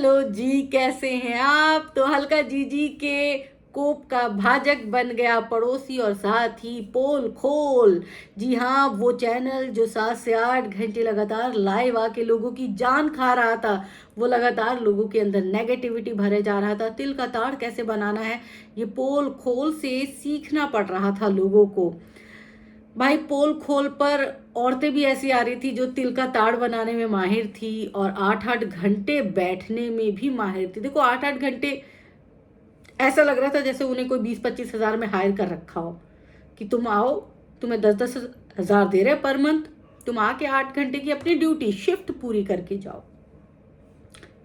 Hello जी, कैसे हैं आप। तो हल्का जीजी के कोप का भाजक बन गया पड़ोसी और साथ ही पोल खोल। जी हाँ, वो चैनल जो 7 से 8 घंटे लगातार लाइव आके लोगों की जान खा रहा था, वो लगातार लोगों के अंदर नेगेटिविटी भरे जा रहा था। तिल का ताड़ कैसे बनाना है, ये पोल खोल से सीखना पड़ रहा था लोगों को। भाई पोल खोल पर औरतें भी ऐसी आ रही थी जो तिल का ताड़ बनाने में माहिर थी और 8-8 घंटे बैठने में भी माहिर थी। देखो 8-8 घंटे ऐसा लग रहा था जैसे उन्हें कोई 20-25 हज़ार में हायर कर रखा हो कि तुम आओ, तुम्हें 10-10 हज़ार दे रहे पर मंथ, तुम आके 8 घंटे की अपनी ड्यूटी शिफ्ट पूरी करके जाओ।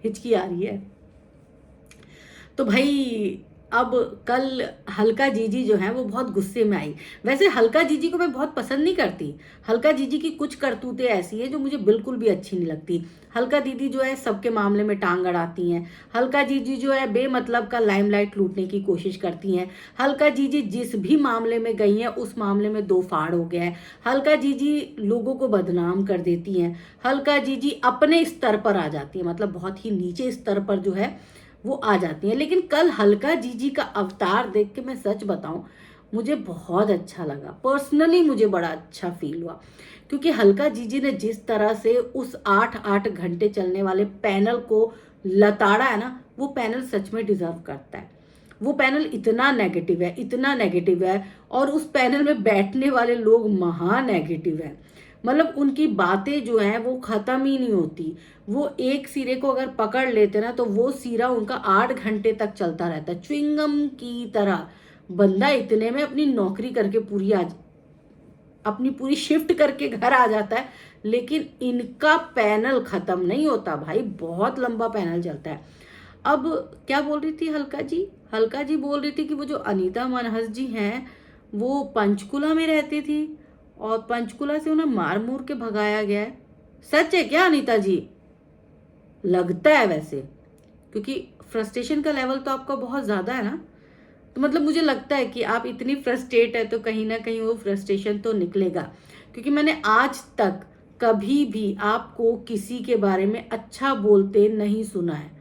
हिचकी आ रही है। तो भाई अब कल हल्का जीजी जो है वो बहुत गुस्से में आई। वैसे हल्का जीजी को मैं बहुत पसंद नहीं करती। हल्का जीजी की कुछ करतूतें ऐसी है जो मुझे बिल्कुल भी अच्छी नहीं लगती। हल्का दीदी जो है सबके मामले में टांग अड़ाती हैं। हल्का जीजी जो है बेमतलब का लाइमलाइट लूटने की कोशिश करती हैं। हल्का जीजी जिस भी मामले में गई हैं उस मामले में दो फाड़ हो गया है। हल्का जीजी लोगों को बदनाम कर देती हैं। हल्का जीजी अपने स्तर पर आ जाती है, मतलब बहुत ही नीचे स्तर पर जो है वो आ जाती हैं। लेकिन कल हल्का जीजी का अवतार देख के मैं सच बताऊं, मुझे बहुत अच्छा लगा। पर्सनली मुझे बड़ा अच्छा फील हुआ, क्योंकि हल्का जीजी ने जिस तरह से उस 8-8 घंटे चलने वाले पैनल को लताड़ा है ना, वो पैनल सच में डिजर्व करता है। वो पैनल इतना नेगेटिव है, इतना नेगेटिव है, और उस पैनल में बैठने वाले लोग महा नेगेटिव है। मतलब उनकी बातें जो हैं वो खत्म ही नहीं होती। वो एक सिरे को अगर पकड़ लेते ना तो वो सिरा उनका 8 घंटे तक चलता रहता है, च्युइंगम की तरह। बंदा इतने में अपनी नौकरी करके अपनी पूरी शिफ्ट करके घर आ जाता है, लेकिन इनका पैनल खत्म नहीं होता भाई, बहुत लंबा पैनल चलता है। अब क्या बोल रही थी हल्का जी? हल्का जी बोल रही थी कि वो जो अनीता मनहस जी हैं वो पंचकुला में रहती थी और पंचकुला से उन्हें मार मूर के भगाया गया है। सच है क्या अनीता जी? लगता है वैसे, क्योंकि फ्रस्ट्रेशन का लेवल तो आपका बहुत ज्यादा है ना। तो मतलब मुझे लगता है कि आप इतनी फ्रस्ट्रेट है तो कहीं ना कहीं वो फ्रस्ट्रेशन तो निकलेगा, क्योंकि मैंने आज तक कभी भी आपको किसी के बारे में अच्छा बोलते नहीं सुना है।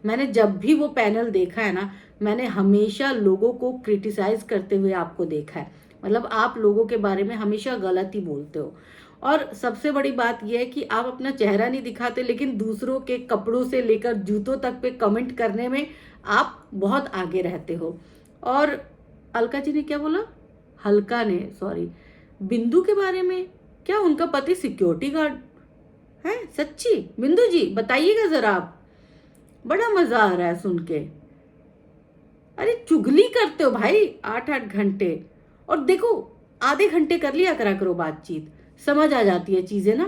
मैंने जब भी वो पैनल देखा है ना, मैंने हमेशा लोगों को क्रिटिसाइज करते हुए आपको देखा है। मतलब आप लोगों के बारे में हमेशा गलत ही बोलते हो। और सबसे बड़ी बात यह है कि आप अपना चेहरा नहीं दिखाते, लेकिन दूसरों के कपड़ों से लेकर जूतों तक पे कमेंट करने में आप बहुत आगे रहते हो। और अलका जी ने क्या बोला? हल्का ने, सॉरी, बिंदु के बारे में? क्या उनका पति सिक्योरिटी गार्ड है? सच्ची बिंदु जी बताइएगा जरा आप, बड़ा मजा आ रहा है सुन के। अरे चुगली करते हो भाई 8-8 घंटे। और देखो, आधे घंटे कर लिया करा करो बातचीत, समझ आ जाती है चीजें ना।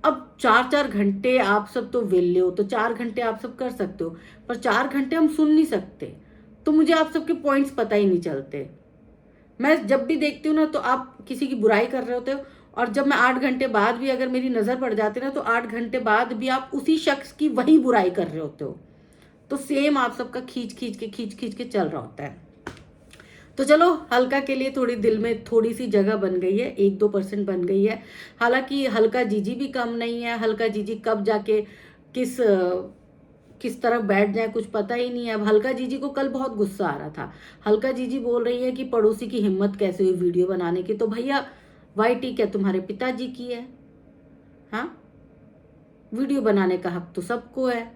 अब 4-4 घंटे आप सब तो वेले हो, तो 4 घंटे आप सब कर सकते हो, पर 4 घंटे हम सुन नहीं सकते। तो मुझे आप सबके पॉइंट्स पता ही नहीं चलते। मैं जब भी देखती हूँ ना तो आप किसी की बुराई कर रहे होते हो, और जब मैं 8 घंटे बाद भी अगर मेरी नजर पड़ जाती है ना तो 8 घंटे बाद भी आप उसी शख्स की वही बुराई कर रहे होते हो। तो सेम आप सबका खींच खींच के चल रहा होता है। तो चलो, हल्का के लिए थोड़ी दिल में थोड़ी सी जगह बन गई है, 1-2% बन गई है। हालांकि हल्का जीजी भी कम नहीं है। हल्का जीजी कब जाके किस किस तरफ बैठ जाए कुछ पता ही नहीं है। अब हल्का जीजी को कल बहुत गुस्सा आ रहा था। हल्का जीजी बोल रही है कि पड़ोसी की हिम्मत कैसे हुई वीडियो बनाने की। तो भैया, वाईटी क्या तुम्हारे पिताजी की है? हाँ, वीडियो बनाने का हक तो सबको है।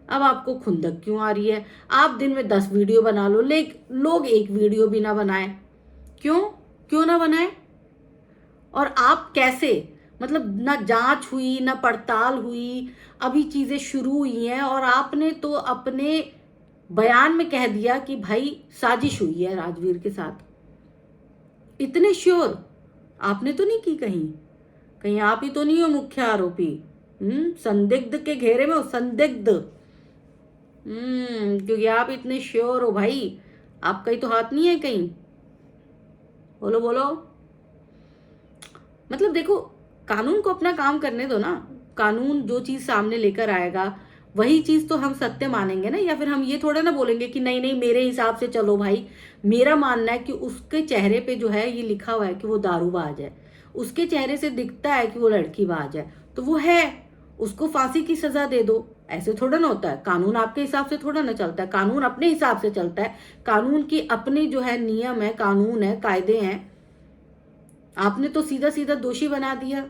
अब आपको खुंदक क्यों आ रही है? आप दिन में 10 वीडियो बना लो, लेकिन लोग एक वीडियो भी ना बनाए। क्यों? क्यों ना बनाए? और आप कैसे, मतलब ना जांच हुई ना पड़ताल हुई, अभी चीजें शुरू हुई हैं और आपने तो अपने बयान में कह दिया कि भाई साजिश हुई है राजवीर के साथ। इतने श्योर आपने तो नहीं की? कहीं कहीं आप ही तो नहीं हो मुख्य आरोपी? संदिग्ध के घेरे में हो, संदिग्ध। क्योंकि आप इतने श्योर हो भाई, आपका ही तो हाथ नहीं है कहीं। बोलो बोलो। मतलब देखो, कानून को अपना काम करने दो ना। कानून जो चीज सामने लेकर आएगा वही चीज तो हम सत्य मानेंगे ना। या फिर हम ये थोड़ा ना बोलेंगे कि नहीं नहीं मेरे हिसाब से चलो भाई। मेरा मानना है कि उसके चेहरे पे जो है ये लिखा हुआ है कि वो दारूबाज है, उसके चेहरे से दिखता है कि वो लड़कीबाज है, तो वो है, उसको फांसी की सजा दे दो। ऐसे थोड़ा ना होता है। कानून आपके हिसाब से थोड़ा ना चलता है, कानून अपने हिसाब से चलता है। कानून की अपने जो है नियम है, कानून है, कायदे हैं। आपने तो सीधा सीधा दोषी बना दिया।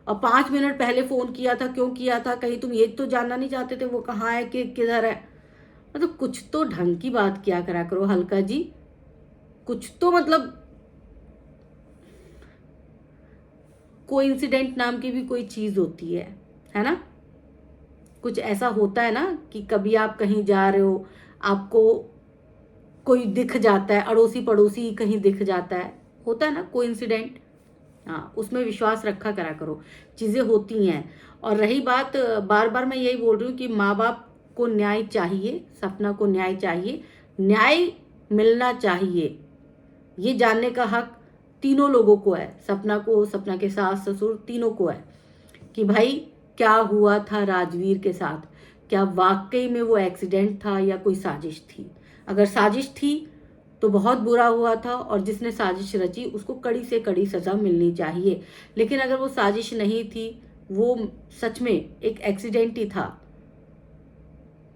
और 5 मिनट पहले फोन किया था, क्यों किया था? कहीं तुम ये तो जानना नहीं चाहते थे वो कहाँ है, कि किधर है? मतलब कुछ तो ढंग की बात किया करा करो हल्का जी। कुछ तो मतलब कोई इंसिडेंट नाम की भी कोई चीज होती है ना? कुछ ऐसा होता है ना कि कभी आप कहीं जा रहे हो, आपको कोई दिख जाता है, अड़ोसी पड़ोसी कहीं दिख जाता है, होता है ना कोई इंसिडेंट। हाँ, उसमें विश्वास रखा करा करो, चीजें होती हैं। और रही बात, बार बार मैं यही बोल रही हूँ कि माँ बाप को न्याय चाहिए, सपना को न्याय चाहिए, न्याय मिलना चाहिए। ये जानने का हक तीनों लोगों को है, सपना को, सपना के सास ससुर तीनों को है, कि भाई क्या हुआ था राजवीर के साथ। क्या वाकई में वो एक्सीडेंट था या कोई साजिश थी? अगर साजिश थी तो बहुत बुरा हुआ था, और जिसने साजिश रची उसको कड़ी से कड़ी सजा मिलनी चाहिए। लेकिन अगर वो साजिश नहीं थी, वो सच में एक एक्सीडेंट ही था,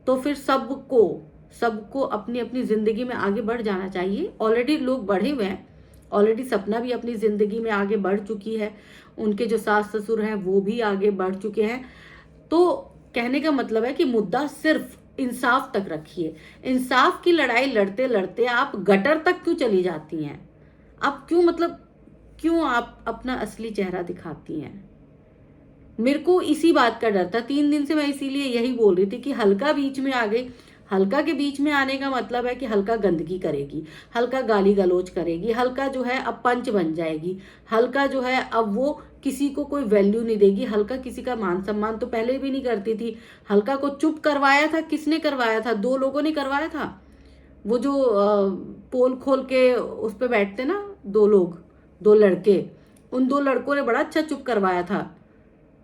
तो फिर सबको अपनी अपनी जिंदगी में आगे बढ़ जाना चाहिए। ऑलरेडी लोग बढ़े हुए हैं, ऑलरेडी सपना भी अपनी जिंदगी में आगे बढ़ चुकी है, उनके जो सास ससुर हैं वो भी आगे बढ़ चुके हैं। तो कहने का मतलब है कि मुद्दा सिर्फ इंसाफ तक रखिए। इंसाफ की लड़ाई लड़ते लड़ते आप गटर तक क्यों चली जाती हैं? आप क्यों आप अपना असली चेहरा दिखाती हैं? मेरे को इसी बात का डर था 3 दिन से, मैं इसीलिए यही बोल रही थी कि हल्का बीच में आ गई। हल्का के बीच में आने का मतलब है कि हल्का गंदगी करेगी, हल्का गाली गलौज करेगी, हल्का जो है अब पंच बन जाएगी, हल्का जो है अब वो किसी को कोई वैल्यू नहीं देगी। हल्का किसी का मान सम्मान तो पहले भी नहीं करती थी। हल्का को चुप करवाया था, किसने करवाया था? 2 लोगों ने करवाया था। वो जो पोल खोल के उस पर बैठते ना 2 लोग, 2 लड़के, उन 2 लड़कों ने बड़ा अच्छा चुप करवाया था।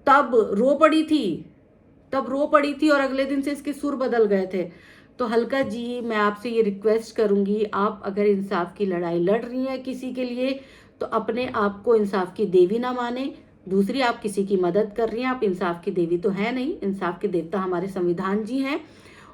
तब रो पड़ी थी और अगले दिन से इसके सुर बदल गए थे। तो हल्का जी, मैं आपसे ये रिक्वेस्ट करूंगी, आप अगर इंसाफ की लड़ाई लड़ रही हैं किसी के लिए, तो अपने आप को इंसाफ की देवी ना माने। दूसरी, आप किसी की मदद कर रही हैं, आप इंसाफ की देवी तो है नहीं, इंसाफ के देवता हमारे संविधान जी हैं।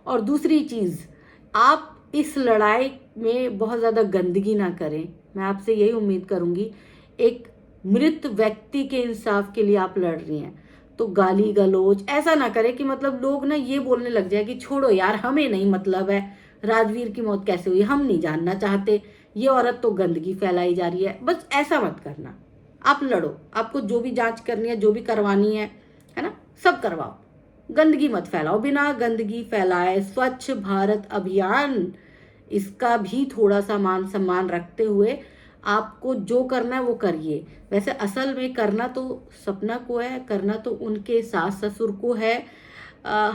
और दूसरी चीज, आप इस लड़ाई में बहुत ज्यादा गंदगी ना करें। मैं आपसे यही उम्मीद करूंगी। एक मृत व्यक्ति के इंसाफ के लिए आप लड़ रही हैं, तो गाली गलौज ऐसा ना करे कि मतलब लोग ना ये बोलने लग जाए कि छोड़ो यार, हमें नहीं मतलब है, राजवीर की मौत कैसे हुई हम नहीं जानना चाहते, ये औरत तो गंदगी फैलाई जा रही है। बस ऐसा मत करना, आप लड़ो, आपको जो भी जांच करनी है, जो भी करवानी है ना, सब करवाओ, गंदगी मत फैलाओ। बिना गंदगी फैलाए स्वच्छ भारत अभियान, इसका भी थोड़ा सा मान सम्मान रखते हुए आपको जो करना है वो करिए। वैसे असल में करना तो सपना को है, करना तो उनके सास ससुर को है।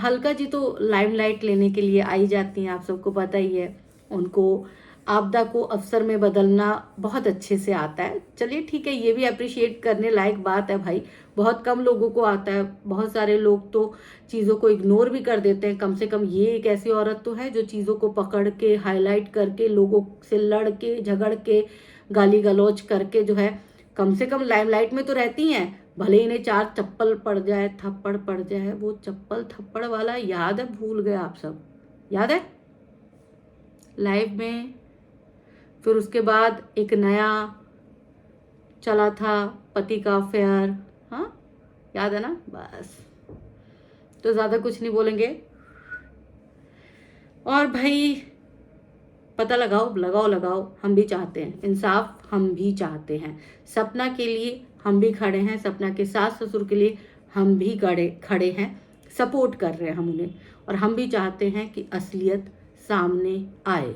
हल्का जी तो लाइमलाइट लेने के लिए आई जाती हैं, आप सबको पता ही है। उनको आपदा को अवसर में बदलना बहुत अच्छे से आता है। चलिए ठीक है, ये भी अप्रिशिएट करने लायक बात है भाई, बहुत कम लोगों को आता है। बहुत सारे लोग तो चीज़ों को इग्नोर भी कर देते हैं। कम से कम ये एक ऐसी औरत तो है जो चीज़ों को पकड़ के, हाईलाइट करके, लोगों से लड़ के, झगड़ के, गाली गलौज करके जो है कम से कम लाइमलाइट में तो रहती हैं। भले इन्हें 4 चप्पल पड़ जाए, थप्पड़ पड़ जाए, वो चप्पल थप्पड़ वाला याद है? भूल गए आप सब? याद है लाइव में? फिर उसके बाद एक नया चला था पति का अफेयर, हाँ याद है ना? बस, तो ज्यादा कुछ नहीं बोलेंगे। और भाई पता लगाओ, हम भी चाहते हैं इंसाफ, हम भी चाहते हैं। सपना के लिए हम भी खड़े हैं, सपना के सास ससुर के लिए हम भी खड़े हैं, सपोर्ट कर रहे हैं हम उन्हें। और हम भी चाहते हैं कि असलियत सामने आए।